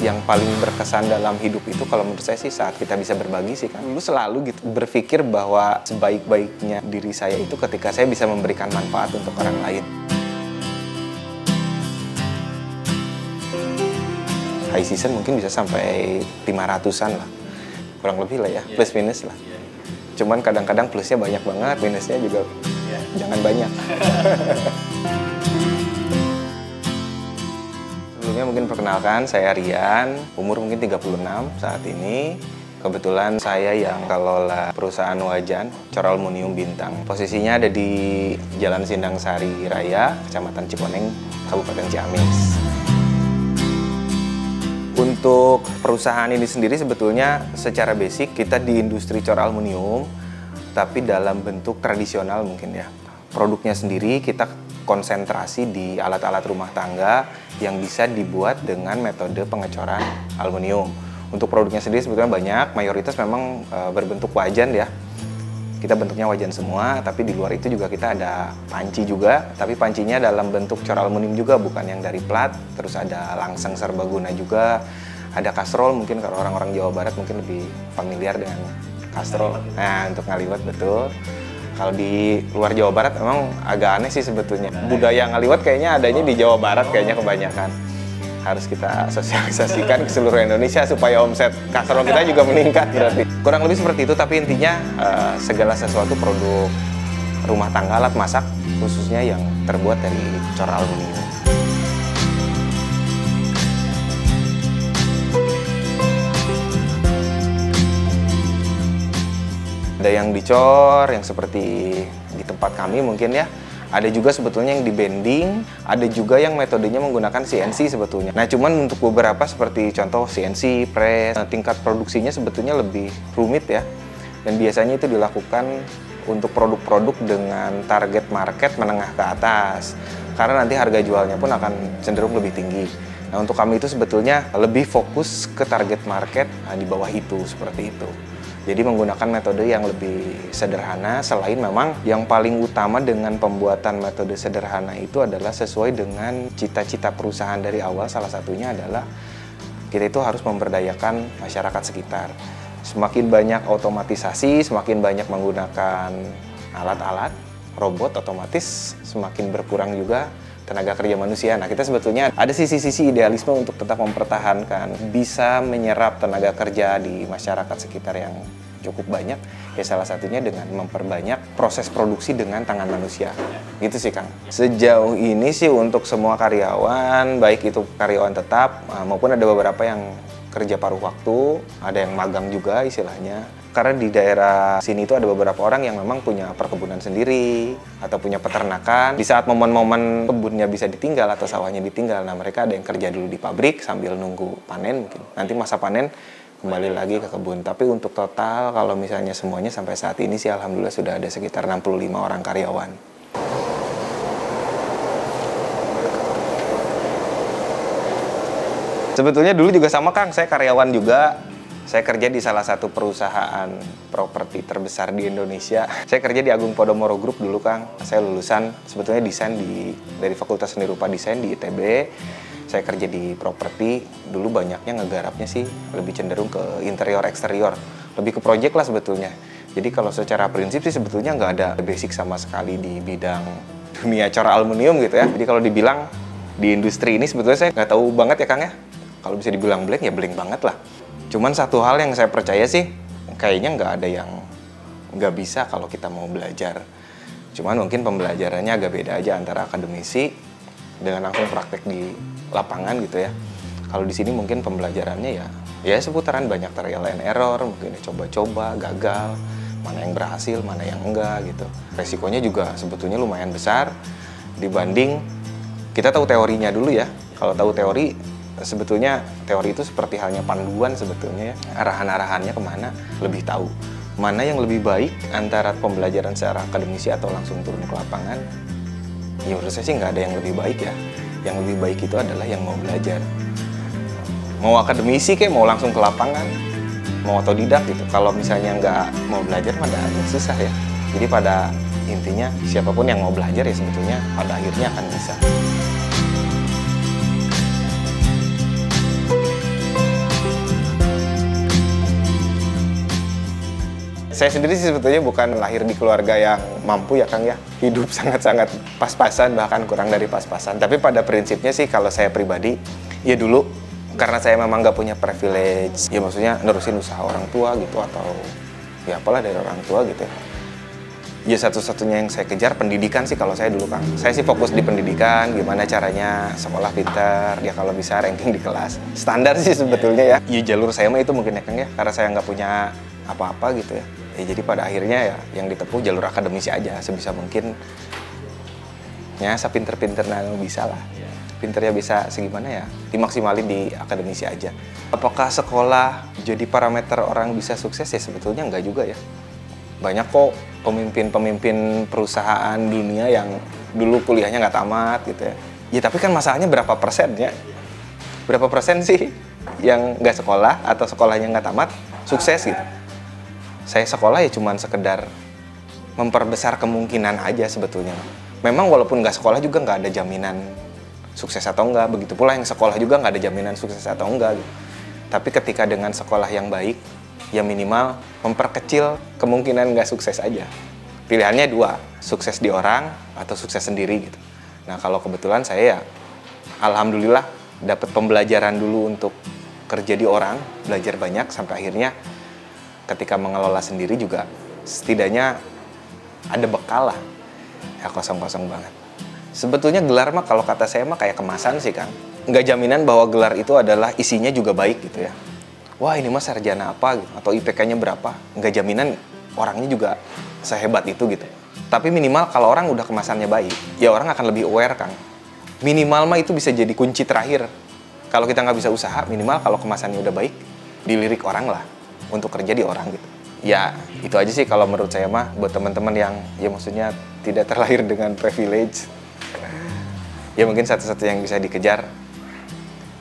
yang paling berkesan dalam hidup itu kalau menurut saya sih saat kita bisa berbagi sih kan. Dulu selalu gitu berpikir bahwa sebaik-baiknya diri saya itu ketika saya bisa memberikan manfaat untuk orang lain. High season mungkin bisa sampai 500-an lah. Kurang lebih lah ya, plus minus lah. Cuman kadang-kadang plusnya banyak banget, minusnya juga jangan banyak. Sebelumnya mungkin perkenalkan, saya Rian, umur mungkin 36 saat ini. Kebetulan saya yang kelola perusahaan wajan, Cor Aluminium Bintang. Posisinya ada di Jalan Sindang Sari Raya, Kecamatan Cikoneng, Kabupaten Ciamis. Untuk perusahaan ini sendiri sebetulnya secara basic kita di industri cor aluminium, tapi dalam bentuk tradisional mungkin ya. Produknya sendiri kita konsentrasi di alat-alat rumah tangga yang bisa dibuat dengan metode pengecoran aluminium. Untuk produknya sendiri sebetulnya banyak, mayoritas memang berbentuk wajan ya. Kita bentuknya wajan semua, tapi di luar itu juga kita ada panci juga, tapi pancinya dalam bentuk cor aluminium juga, bukan yang dari plat. Terus ada langseng serbaguna juga, ada kastrol, mungkin kalau orang-orang Jawa Barat mungkin lebih familiar dengan kastrol. Nah, untuk ngaliwat betul. Kalau di luar Jawa Barat memang agak aneh sih sebetulnya. Budaya ngaliwat kayaknya adanya di Jawa Barat kayaknya kebanyakan. Harus kita sosialisasikan ke seluruh Indonesia supaya omset kastrol kita juga meningkat berarti. Kurang lebih seperti itu, tapi intinya segala sesuatu produk rumah tangga, alat masak khususnya yang terbuat dari cor aluminium. Ada yang dicor, yang seperti di tempat kami mungkin ya. Ada juga sebetulnya yang di bending, ada juga yang metodenya menggunakan CNC sebetulnya. Nah, cuman untuk beberapa seperti contoh CNC, press, tingkat produksinya sebetulnya lebih rumit ya. Dan biasanya itu dilakukan untuk produk-produk dengan target market menengah ke atas. Karena nanti harga jualnya pun akan cenderung lebih tinggi. Nah, untuk kami itu sebetulnya lebih fokus ke target market di bawah itu, seperti itu. Jadi menggunakan metode yang lebih sederhana, selain memang yang paling utama dengan pembuatan metode sederhana itu adalah sesuai dengan cita-cita perusahaan dari awal. Salah satunya adalah kita itu harus memberdayakan masyarakat sekitar. Semakin banyak otomatisasi, semakin banyak menggunakan alat-alat, robot, otomatis semakin berkurang juga tenaga kerja manusia. Nah, kita sebetulnya ada sisi-sisi idealisme untuk tetap mempertahankan, bisa menyerap tenaga kerja di masyarakat sekitar yang cukup banyak. Ya salah satunya dengan memperbanyak proses produksi dengan tangan manusia. Gitu sih, Kang. Sejauh ini sih untuk semua karyawan, baik itu karyawan tetap maupun ada beberapa yang kerja paruh waktu, ada yang magang juga istilahnya. Karena di daerah sini itu ada beberapa orang yang memang punya perkebunan sendiri atau punya peternakan. Di saat momen-momen kebunnya bisa ditinggal atau sawahnya ditinggal, nah mereka ada yang kerja dulu di pabrik sambil nunggu panen mungkin. Nanti masa panen kembali lagi ke kebun. Tapi untuk total kalau misalnya semuanya sampai saat ini sih alhamdulillah sudah ada sekitar 65 orang karyawan. Sebetulnya dulu juga sama, Kang, saya karyawan juga. Saya kerja di salah satu perusahaan properti terbesar di Indonesia. Saya kerja di Agung Podomoro Group dulu, Kang. Saya lulusan sebetulnya desain dari Fakultas Seni Rupa Desain di ITB. Saya kerja di properti, dulu banyaknya ngegarapnya sih lebih cenderung ke interior eksterior. Lebih ke project lah sebetulnya. Jadi kalau secara prinsip sih sebetulnya nggak ada basic sama sekali di bidang dunia cor aluminium gitu ya. Jadi kalau dibilang di industri ini sebetulnya saya nggak tahu banget ya, Kang ya. Kalau bisa dibilang blank ya blank banget lah. Cuman satu hal yang saya percaya sih, kayaknya nggak ada yang nggak bisa kalau kita mau belajar. Cuman mungkin pembelajarannya agak beda aja antara akademisi dengan langsung praktek di lapangan gitu ya. Kalau di sini mungkin pembelajarannya ya seputaran banyak trial and error, mungkin coba-coba, gagal, mana yang berhasil, mana yang enggak gitu. Resikonya juga sebetulnya lumayan besar dibanding kita tahu teorinya dulu ya. Kalau tahu teori, sebetulnya teori itu seperti halnya panduan sebetulnya ya, arahan-arahannya kemana lebih tahu. Mana yang lebih baik antara pembelajaran secara akademisi atau langsung turun ke lapangan, ya menurut saya sih nggak ada yang lebih baik ya. Yang lebih baik itu adalah yang mau belajar. Mau akademisi kayak mau langsung ke lapangan, mau otodidak gitu. Kalau misalnya nggak mau belajar, pada agak susah ya. Jadi pada intinya siapapun yang mau belajar ya sebetulnya pada akhirnya akan bisa. Saya sendiri sih sebetulnya bukan lahir di keluarga yang mampu ya Kang ya. Hidup sangat-sangat pas-pasan, bahkan kurang dari pas-pasan. Tapi pada prinsipnya sih kalau saya pribadi, ya dulu karena saya memang nggak punya privilege, ya maksudnya nerusin usaha orang tua gitu atau ya apalah dari orang tua gitu ya. Ya satu-satunya yang saya kejar pendidikan sih kalau saya dulu Kang. Saya sih fokus di pendidikan, gimana caranya sekolah pintar, ya kalau bisa ranking di kelas. Standar sih sebetulnya ya. Ya jalur saya mah itu mungkin ya Kang ya, karena saya nggak punya apa-apa gitu ya. Ya jadi pada akhirnya ya yang ditempuh jalur akademisi aja sebisa mungkin. Ya sepinter-pinter bisa lah. Pinternya bisa segimana ya, dimaksimalin di akademisi aja. Apakah sekolah jadi parameter orang bisa sukses ya sebetulnya enggak juga ya. Banyak kok pemimpin-pemimpin perusahaan dunia yang dulu kuliahnya nggak tamat gitu ya. Ya tapi kan masalahnya berapa persen ya? Berapa persen sih yang nggak sekolah atau sekolahnya nggak tamat sukses gitu? Saya sekolah ya cuman sekedar memperbesar kemungkinan aja sebetulnya. Memang walaupun nggak sekolah juga nggak ada jaminan sukses atau enggak. Begitu pula yang sekolah juga nggak ada jaminan sukses atau enggak gitu. Tapi ketika dengan sekolah yang baik, ya minimal memperkecil kemungkinan nggak sukses aja. Pilihannya dua, sukses di orang atau sukses sendiri gitu. Nah kalau kebetulan saya ya alhamdulillah dapat pembelajaran dulu untuk kerja di orang, belajar banyak sampai akhirnya ketika mengelola sendiri juga setidaknya ada bekal lah. Ya kosong-kosong banget. Sebetulnya gelar mah kalau kata saya mah kayak kemasan sih Kang. Nggak jaminan bahwa gelar itu adalah isinya juga baik gitu ya. Wah ini mah sarjana apa gitu, atau IPK-nya berapa. Nggak jaminan orangnya juga sehebat itu gitu. Tapi minimal kalau orang udah kemasannya baik, ya orang akan lebih aware Kang. Minimal mah itu bisa jadi kunci terakhir. Kalau kita nggak bisa usaha, minimal kalau kemasannya udah baik, dilirik orang lah untuk kerja di orang gitu. Ya itu aja sih kalau menurut saya mah buat teman-teman yang ya maksudnya tidak terlahir dengan privilege. Ya mungkin satu-satu yang bisa dikejar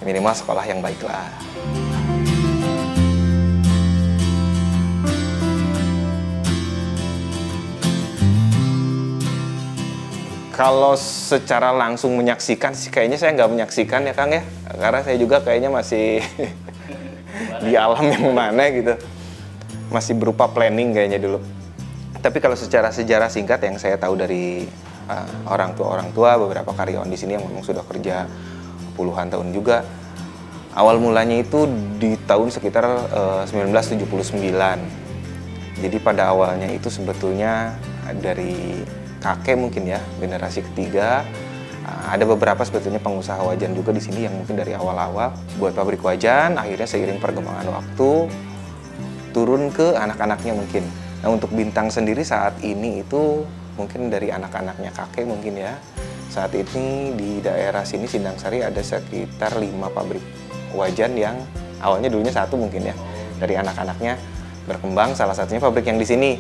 minimal sekolah yang baik lah. Kalau secara langsung menyaksikan sih kayaknya saya nggak menyaksikan ya Kang ya. Karena saya juga kayaknya masih di alam yang mana gitu. Masih berupa planning kayaknya dulu. Tapi kalau secara sejarah singkat yang saya tahu dari orang tua beberapa karyawan di sini yang memang sudah kerja puluhan tahun juga. Awal mulanya itu di tahun sekitar 1979. Jadi pada awalnya itu sebetulnya dari kakek mungkin ya, generasi ketiga. Ada beberapa sebetulnya pengusaha wajan juga di sini yang mungkin dari awal-awal buat pabrik wajan, akhirnya seiring perkembangan waktu turun ke anak-anaknya mungkin. Nah untuk Bintang sendiri saat ini itu mungkin dari anak-anaknya kakek mungkin ya. Saat ini di daerah sini Sindang Sari ada sekitar 5 pabrik wajan yang awalnya dulunya satu mungkin ya. Dari anak-anaknya berkembang, salah satunya pabrik yang di sini.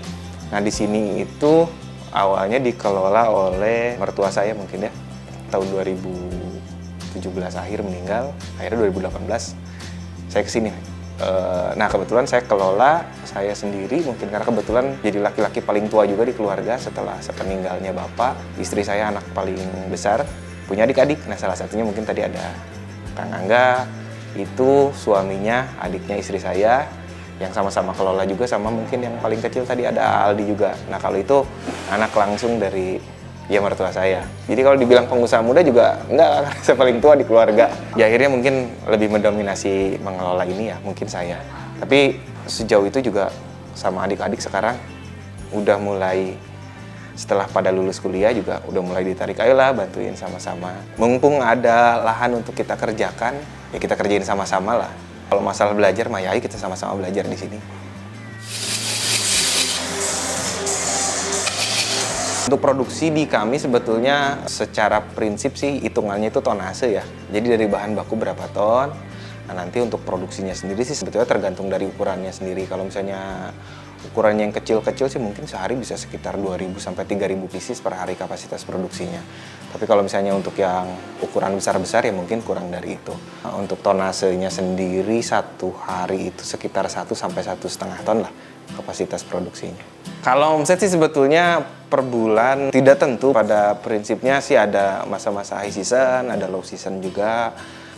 Nah di sini itu awalnya dikelola oleh mertua saya mungkin ya. Tahun 2017 akhir meninggal, akhirnya 2018 saya kesini. Nah kebetulan saya kelola saya sendiri mungkin karena kebetulan jadi laki-laki paling tua juga di keluarga setelah sepeninggalnya bapak. Istri saya anak paling besar, punya adik-adik. Nah salah satunya mungkin tadi ada Kang Angga, itu suaminya, adiknya istri saya yang sama-sama kelola juga, sama mungkin yang paling kecil tadi ada Aldi juga. Nah kalau itu anak langsung dari ya mertua saya. Jadi kalau dibilang pengusaha muda juga enggak, karena saya paling tua di keluarga. Ya akhirnya mungkin lebih mendominasi mengelola ini ya, mungkin saya. Tapi sejauh itu juga sama adik-adik sekarang udah mulai setelah pada lulus kuliah juga udah mulai ditarik, ayolah bantuin sama-sama. Mumpung ada lahan untuk kita kerjakan, ya kita kerjain sama-sama lah. Kalau masalah belajar mah ya kita sama-sama belajar di sini. Untuk produksi di kami sebetulnya secara prinsip sih hitungannya itu tonase ya. Jadi dari bahan baku berapa ton. Nah nanti untuk produksinya sendiri sih sebetulnya tergantung dari ukurannya sendiri. Kalau misalnya ukurannya yang kecil-kecil sih mungkin sehari bisa sekitar 2.000 sampai 3.000 pieces per hari kapasitas produksinya. Tapi kalau misalnya untuk yang ukuran besar-besar ya mungkin kurang dari itu. Nah, untuk tonasenya sendiri satu hari itu sekitar 1 sampai 1,5 ton lah kapasitas produksinya. Kalau omset sih sebetulnya per bulan tidak tentu. Pada prinsipnya sih ada masa-masa high season, ada low season juga.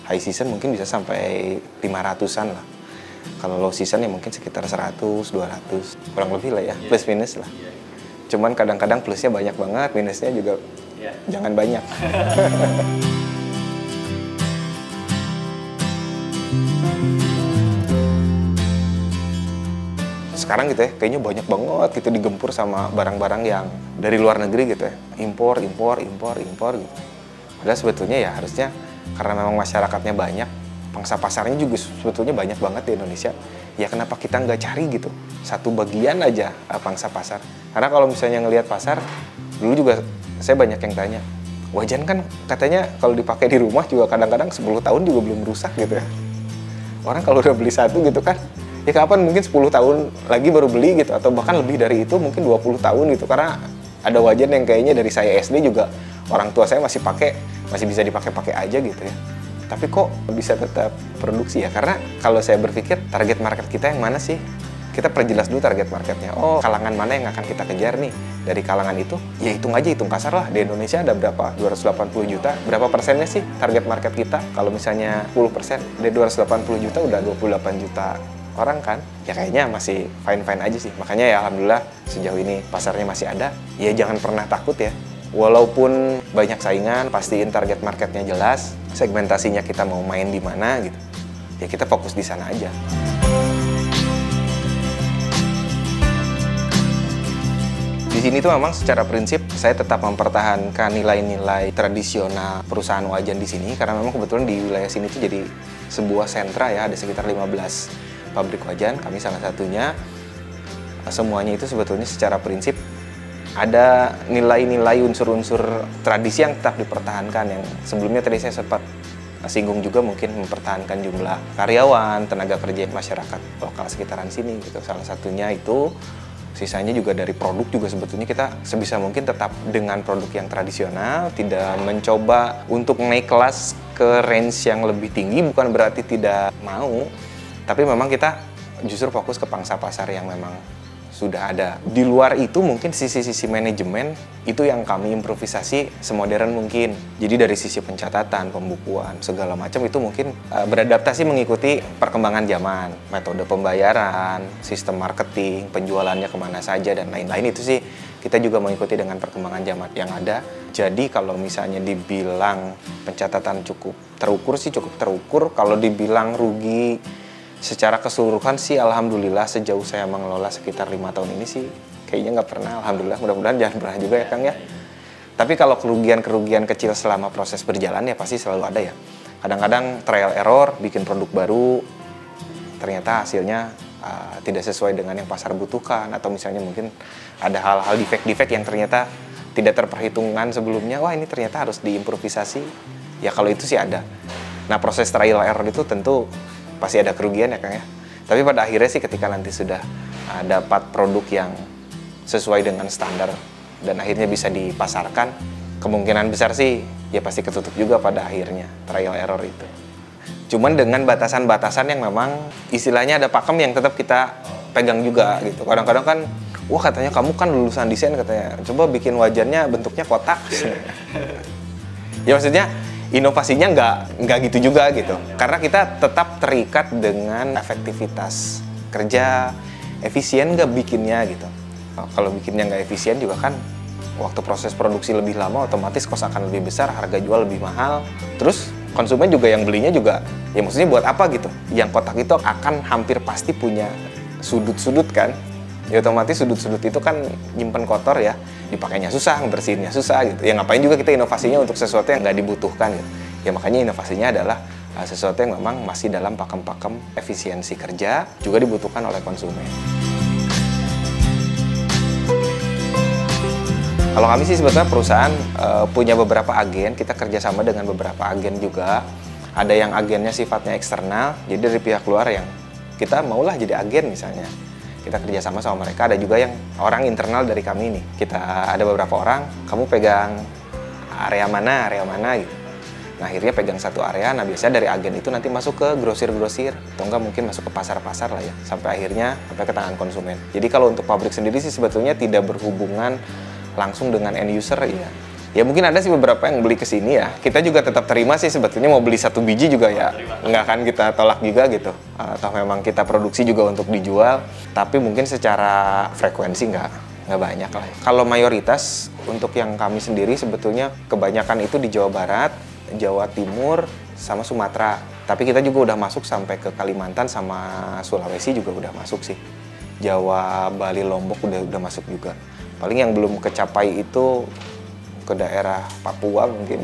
High season mungkin bisa sampai 500-an lah. Kalau low season ya mungkin sekitar 100, 200, kurang lebih lah ya, plus minus lah. Cuman kadang-kadang plusnya banyak banget, minusnya juga jangan banyak. Sekarang gitu ya, kayaknya banyak banget gitu digempur sama barang-barang yang dari luar negeri gitu ya. Impor gitu. Padahal sebetulnya ya harusnya karena memang masyarakatnya banyak, pangsa pasarnya juga sebetulnya banyak banget di Indonesia. Ya kenapa kita nggak cari gitu satu bagian aja pangsa pasar? Karena kalau misalnya ngelihat pasar, dulu juga saya banyak yang tanya, wajan kan katanya kalau dipakai di rumah juga kadang-kadang 10 tahun juga belum rusak gitu ya. Orang kalau udah beli satu gitu kan, ya kapan mungkin 10 tahun lagi baru beli gitu, atau bahkan lebih dari itu mungkin 20 tahun gitu. Karena ada wajan yang kayaknya dari saya SD juga orang tua saya masih bisa dipakai-pakai aja gitu ya. Tapi kok bisa tetap produksi ya? Karena kalau saya berpikir target market kita yang mana sih? Kita perjelas dulu target marketnya. Oh, kalangan mana yang akan kita kejar nih? Dari kalangan itu, ya hitung kasar lah. Di Indonesia ada berapa? 280 juta. Berapa persennya sih target market kita? Kalau misalnya 10%, dari 280 juta udah 28 juta orang kan? Ya kayaknya masih fine-fine aja sih. Makanya ya alhamdulillah sejauh ini pasarnya masih ada. Ya jangan pernah takut ya. Walaupun banyak saingan, pastiin target marketnya jelas, segmentasinya kita mau main di mana gitu. Ya kita fokus di sana aja. Di sini tuh memang secara prinsip saya tetap mempertahankan nilai-nilai tradisional perusahaan wajan di sini karena memang kebetulan di wilayah sini tuh jadi sebuah sentra ya, ada sekitar 15 pabrik wajan, kami salah satunya. Semuanya itu sebetulnya secara prinsip ada nilai-nilai unsur-unsur tradisi yang tetap dipertahankan, yang sebelumnya tadi saya sempat singgung juga, mungkin mempertahankan jumlah karyawan, tenaga kerja masyarakat lokal sekitaran sini gitu. Salah satunya itu, sisanya juga dari produk juga sebetulnya kita sebisa mungkin tetap dengan produk yang tradisional, tidak mencoba untuk naik kelas ke range yang lebih tinggi, bukan berarti tidak mau, tapi memang kita justru fokus ke pangsa pasar yang memang sudah ada. Di luar itu mungkin sisi-sisi manajemen itu yang kami improvisasi semodern mungkin. Jadi dari sisi pencatatan, pembukuan, segala macam itu mungkin beradaptasi mengikuti perkembangan zaman. Metode pembayaran, sistem marketing, penjualannya kemana saja, dan lain-lain itu sih kita juga mengikuti dengan perkembangan zaman yang ada. Jadi kalau misalnya dibilang pencatatan cukup terukur sih cukup terukur. Kalau dibilang rugi secara keseluruhan sih alhamdulillah sejauh saya mengelola sekitar 5 tahun ini sih kayaknya nggak pernah, alhamdulillah, mudah-mudahan jangan pernah juga ya Kang ya. Tapi kalau kerugian-kerugian kecil selama proses berjalan ya pasti selalu ada ya. Kadang-kadang trial error, bikin produk baru ternyata hasilnya tidak sesuai dengan yang pasar butuhkan, atau misalnya mungkin ada hal-hal defect-defect yang ternyata tidak terperhitungkan sebelumnya, wah ini ternyata harus diimprovisasi. Ya kalau itu sih ada. Nah proses trial error itu tentu pasti ada kerugian ya Kang ya. Tapi pada akhirnya sih ketika nanti sudah dapat produk yang sesuai dengan standar dan akhirnya bisa dipasarkan, kemungkinan besar sih ya pasti ketutup juga pada akhirnya trial error itu. Cuman dengan batasan-batasan yang memang istilahnya ada pakem yang tetap kita pegang juga gitu. Kadang-kadang kan, wah katanya kamu kan lulusan desain katanya, coba bikin wajannya bentuknya kotak. Ya maksudnya inovasinya nggak gitu juga gitu, karena kita tetap terikat dengan efektivitas kerja, efisien nggak bikinnya gitu. Kalau bikinnya nggak efisien juga kan waktu proses produksi lebih lama, otomatis kos akan lebih besar, harga jual lebih mahal, terus konsumen juga yang belinya juga ya maksudnya buat apa gitu. Yang kotak itu akan hampir pasti punya sudut-sudut kan, ya otomatis sudut-sudut itu kan nyimpen kotor ya, dipakainya susah, bersihinnya susah gitu. Ya ngapain juga kita inovasinya untuk sesuatu yang nggak dibutuhkan gitu. Ya makanya inovasinya adalah sesuatu yang memang masih dalam pakem-pakem efisiensi kerja, juga dibutuhkan oleh konsumen. Kalau kami sih sebetulnya perusahaan punya beberapa agen, kita kerjasama dengan beberapa agen juga. Ada yang agennya sifatnya eksternal, jadi dari pihak luar yang kita maulah jadi agen misalnya. Kita kerjasama sama mereka. Ada juga yang orang internal dari kami nih. Kita ada beberapa orang, kamu pegang area mana gitu. Nah akhirnya pegang satu area, nah biasanya dari agen itu nanti masuk ke grosir-grosir, atau enggak mungkin masuk ke pasar-pasar lah ya, sampai akhirnya sampai ke tangan konsumen. Jadi kalau untuk pabrik sendiri sih sebetulnya tidak berhubungan langsung dengan end user ya. Ya mungkin ada sih beberapa yang beli ke sini ya. Kita juga tetap terima sih sebetulnya, mau beli 1 biji juga ya nggak akan kita tolak juga gitu. Atau memang kita produksi juga untuk dijual, tapi mungkin secara frekuensi nggak banyak lah. Kalau mayoritas untuk yang kami sendiri sebetulnya kebanyakan itu di Jawa Barat, Jawa Timur, sama Sumatera. Tapi kita juga udah masuk sampai ke Kalimantan sama Sulawesi juga udah masuk sih. Jawa, Bali, Lombok udah masuk juga. Paling yang belum kecapai itu ke daerah Papua mungkin.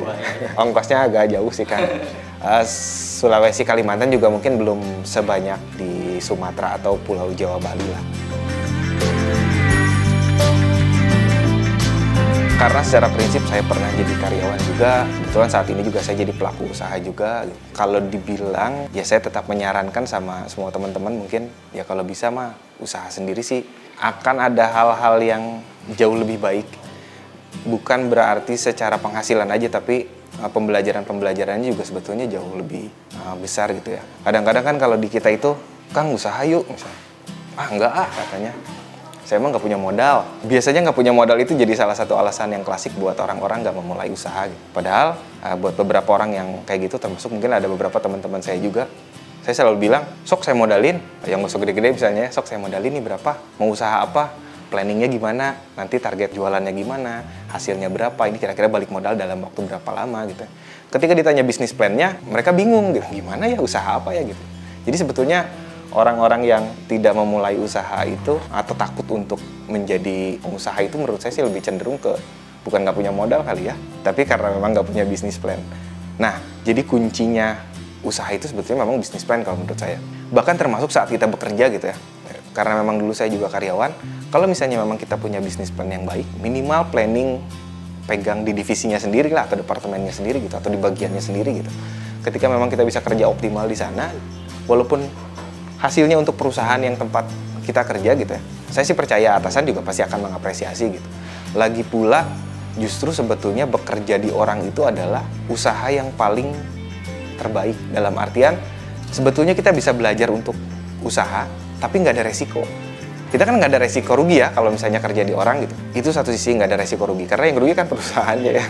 Ongkosnya agak jauh sih kan. Sulawesi, Kalimantan juga mungkin belum sebanyak di Sumatera atau Pulau Jawa, Bali lah. Karena secara prinsip saya pernah jadi karyawan juga, kebetulan saat ini juga saya jadi pelaku usaha juga. Kalau dibilang, ya saya tetap menyarankan sama semua teman-teman mungkin, ya kalau bisa mah usaha sendiri sih. Akan ada hal-hal yang jauh lebih baik. Bukan berarti secara penghasilan aja, tapi pembelajarannya juga sebetulnya jauh lebih besar gitu ya. Kadang-kadang kan kalau di kita itu, Kang usaha yuk misalnya. Enggak katanya. Saya emang nggak punya modal. Biasanya nggak punya modal itu jadi salah satu alasan yang klasik buat orang-orang nggak memulai usaha. Gitu. Padahal buat beberapa orang yang kayak gitu, termasuk mungkin ada beberapa teman-teman saya juga, saya selalu bilang, sok saya modalin, yang masuk gede-gede misalnya, sok saya modalin nih berapa, mau usaha apa, planningnya gimana, nanti target jualannya gimana, hasilnya berapa, ini kira-kira balik modal dalam waktu berapa lama gitu. Ketika ditanya bisnis plan-nya, mereka bingung gitu, gimana ya usaha apa ya gitu. Jadi sebetulnya orang-orang yang tidak memulai usaha itu atau takut untuk menjadi pengusaha itu menurut saya sih lebih cenderung ke bukan nggak punya modal kali ya, tapi karena memang nggak punya bisnis plan. Nah, jadi kuncinya usaha itu sebetulnya memang bisnis plan kalau menurut saya. Bahkan termasuk saat kita bekerja gitu ya. Karena memang dulu saya juga karyawan, kalau misalnya memang kita punya bisnis plan yang baik, minimal planning pegang di divisinya sendiri lah, atau departemennya sendiri gitu, atau di bagiannya sendiri gitu. Ketika memang kita bisa kerja optimal di sana, walaupun hasilnya untuk perusahaan yang tempat kita kerja gitu ya, saya sih percaya atasan juga pasti akan mengapresiasi gitu. Lagi pula justru sebetulnya bekerja di orang itu adalah usaha yang paling terbaik. Dalam artian sebetulnya kita bisa belajar untuk usaha tapi nggak ada resiko. Kita kan nggak ada resiko rugi ya kalau misalnya kerja di orang gitu. Itu satu sisi nggak ada resiko rugi, karena yang rugi kan perusahaannya ya.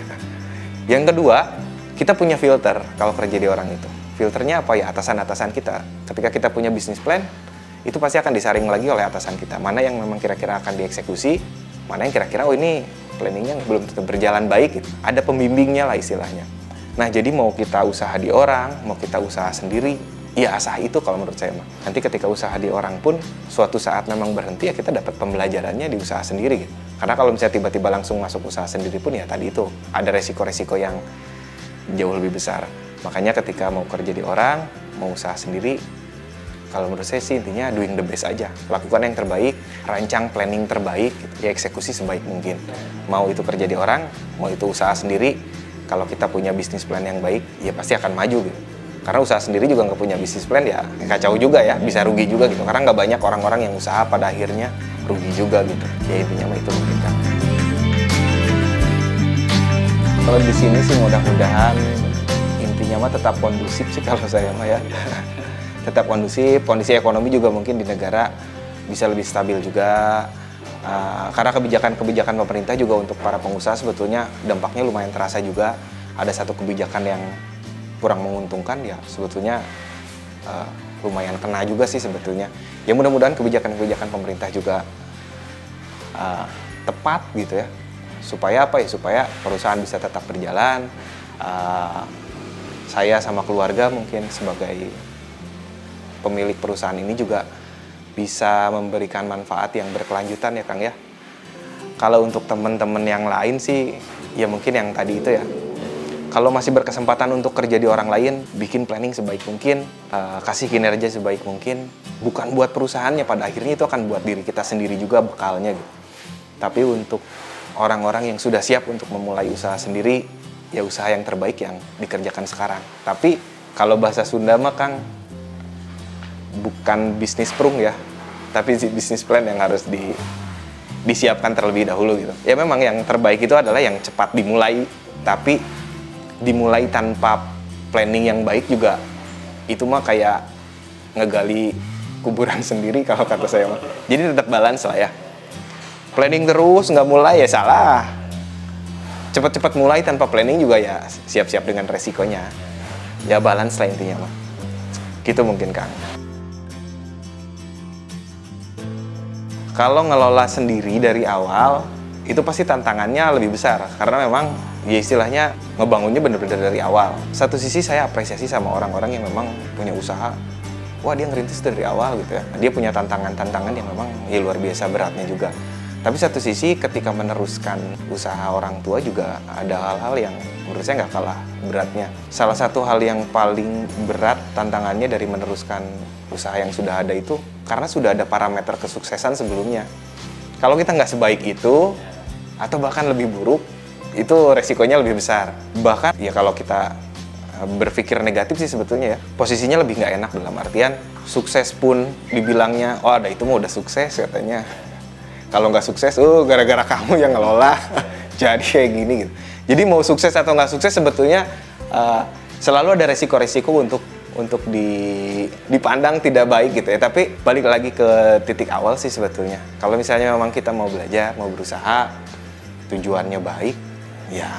Yang kedua, kita punya filter kalau kerja di orang itu. Filternya apa ya? Atasan-atasan kita. Ketika kita punya bisnis plan, itu pasti akan disaring lagi oleh atasan kita. Mana yang memang kira-kira akan dieksekusi, mana yang kira-kira oh ini planningnya belum tentu berjalan baik gitu. Ada pembimbingnya lah istilahnya. Nah, jadi mau kita usaha di orang, mau kita usaha sendiri, ya asah itu kalau menurut saya mah. Nanti ketika usaha di orang pun, suatu saat memang berhenti ya kita dapat pembelajarannya di usaha sendiri gitu. Karena kalau misalnya tiba-tiba langsung masuk usaha sendiri pun ya tadi itu ada resiko-resiko yang jauh lebih besar. Makanya ketika mau kerja di orang, mau usaha sendiri, kalau menurut saya sih intinya doing the best aja. Lakukan yang terbaik, rancang planning terbaik, gitu. Ya eksekusi sebaik mungkin. Mau itu kerja di orang, mau itu usaha sendiri, kalau kita punya bisnis plan yang baik, ya pasti akan maju gitu. Karena usaha sendiri juga nggak punya bisnis plan ya kacau juga ya, bisa rugi juga gitu. Karena nggak banyak orang-orang yang usaha pada akhirnya rugi juga gitu. Ya intinya mah itu mungkin kan. Kalau di sini sih mudah-mudahan intinya mah tetap kondusif sih kalau saya mah ya. Tetap kondusif, kondisi ekonomi juga mungkin di negara bisa lebih stabil juga. Karena kebijakan-kebijakan pemerintah juga untuk para pengusaha sebetulnya dampaknya lumayan terasa juga. Ada satu kebijakan yang kurang menguntungkan ya sebetulnya lumayan kena juga sih sebetulnya. Ya mudah-mudahan kebijakan-kebijakan pemerintah juga tepat gitu ya. Supaya apa ya? Supaya perusahaan bisa tetap berjalan. Saya sama keluarga mungkin sebagai pemilik perusahaan ini juga bisa memberikan manfaat yang berkelanjutan ya Kang ya. Kalau untuk teman-teman yang lain sih ya mungkin yang tadi itu ya. Kalau masih berkesempatan untuk kerja di orang lain, bikin planning sebaik mungkin, kasih kinerja sebaik mungkin. Bukan buat perusahaannya, pada akhirnya itu akan buat diri kita sendiri juga bekalnya gitu. Tapi untuk orang-orang yang sudah siap untuk memulai usaha sendiri, ya usaha yang terbaik yang dikerjakan sekarang. Tapi kalau bahasa Sunda mah Kang, bukan bisnis prung ya, tapi bisnis plan yang harus disiapkan terlebih dahulu gitu. Ya memang yang terbaik itu adalah yang cepat dimulai, tapi dimulai tanpa planning yang baik juga itu mah kayak ngegali kuburan sendiri kalau kata saya mah. Jadi tetap balance lah ya. Planning terus nggak mulai ya salah. cepat-cepat mulai tanpa planning juga ya siap-siap dengan resikonya. Ya balance lah intinya mah. Gitu mungkin Kang. Kalau ngelola sendiri dari awal, itu pasti tantangannya lebih besar. Karena memang ya istilahnya ngebangunnya bener-bener dari awal. Satu sisi saya apresiasi sama orang-orang yang memang punya usaha. Wah dia ngerintis dari awal gitu ya. Dia punya tantangan-tantangan yang memang ya luar biasa beratnya juga. Tapi satu sisi ketika meneruskan usaha orang tua juga ada hal-hal yang menurut saya nggak kalah beratnya. Salah satu hal yang paling berat tantangannya dari meneruskan usaha yang sudah ada itu karena sudah ada parameter kesuksesan sebelumnya. Kalau kita nggak sebaik itu atau bahkan lebih buruk, itu resikonya lebih besar. Bahkan ya kalau kita berpikir negatif sih sebetulnya ya, posisinya lebih nggak enak dalam artian sukses pun dibilangnya, oh ada itu mah udah sukses katanya. Kalau nggak sukses, gara-gara kamu yang ngelola, jadi kayak gini gitu. Jadi mau sukses atau nggak sukses sebetulnya selalu ada resiko-resiko untuk dipandang tidak baik gitu ya. Tapi balik lagi ke titik awal sih sebetulnya. Kalau misalnya memang kita mau belajar, mau berusaha, tujuannya baik, ya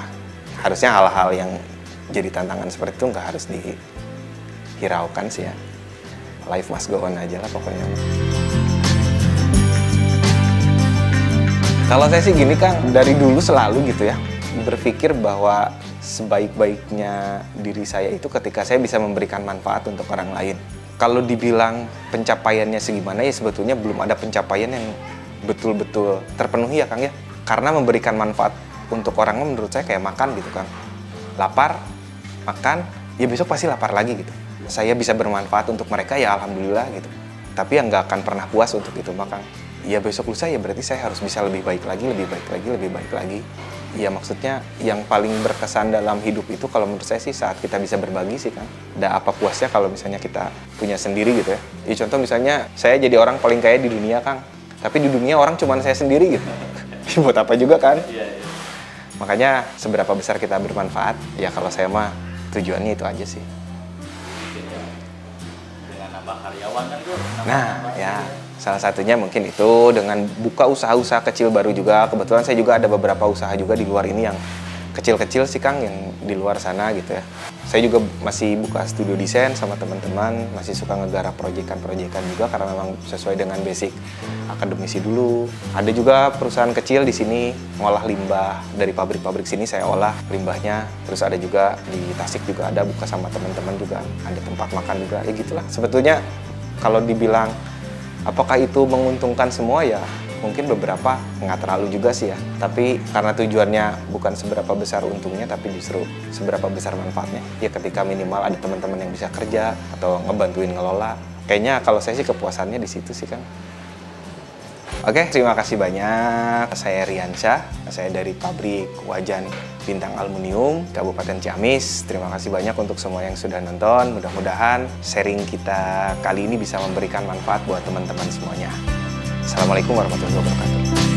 harusnya hal-hal yang jadi tantangan seperti itu nggak harus dihiraukan sih ya. Life must go on aja lah pokoknya. Kalau saya sih gini Kang, dari dulu selalu gitu ya, berpikir bahwa sebaik-baiknya diri saya itu ketika saya bisa memberikan manfaat untuk orang lain. Kalau dibilang pencapaiannya segimana ya sebetulnya belum ada pencapaian yang betul-betul terpenuhi ya Kang ya. Karena memberikan manfaat untuk orang menurut saya kayak makan gitu Kang. Lapar, makan, ya besok pasti lapar lagi gitu. Saya bisa bermanfaat untuk mereka ya alhamdulillah gitu. Tapi yang nggak akan pernah puas untuk itu Kang. Ya besok lusa ya berarti saya harus bisa lebih baik lagi, lebih baik lagi, lebih baik lagi. Ya maksudnya yang paling berkesan dalam hidup itu kalau menurut saya sih saat kita bisa berbagi sih Kang. Ada apa puasnya kalau misalnya kita punya sendiri gitu ya. Ya contoh misalnya saya jadi orang paling kaya di dunia Kang. Tapi di dunia orang cuma saya sendiri gitu. Buat apa juga kan? Makanya seberapa besar kita bermanfaat, ya kalau saya mah tujuannya itu aja sih. Dengan nambah karyawan kan tuh. Nah ya. Salah satunya mungkin itu dengan buka usaha-usaha kecil baru juga. Kebetulan saya juga ada beberapa usaha juga di luar ini yang kecil-kecil sih Kang, yang di luar sana gitu ya. Saya juga masih buka studio desain sama teman-teman, masih suka ngegarap proyekan-proyekan juga karena memang sesuai dengan basic akademisi dulu. Ada juga perusahaan kecil di sini ngolah limbah dari pabrik-pabrik sini saya olah limbahnya. Terus ada juga di Tasik juga ada buka sama teman-teman juga, ada tempat makan juga. Ya gitulah. Sebetulnya kalau dibilang apakah itu menguntungkan semua ya? Mungkin beberapa nggak terlalu juga sih ya. Tapi karena tujuannya bukan seberapa besar untungnya, tapi justru seberapa besar manfaatnya. Ya ketika minimal ada teman-teman yang bisa kerja atau ngebantuin ngelola. Kayaknya kalau saya sih kepuasannya di situ sih Kang. Oke, terima kasih banyak. Saya Riansyah, saya dari pabrik wajan Bintang Aluminium, Kabupaten Ciamis. Terima kasih banyak untuk semua yang sudah nonton. Mudah-mudahan sharing kita kali ini bisa memberikan manfaat buat teman-teman semuanya. Assalamualaikum warahmatullahi wabarakatuh.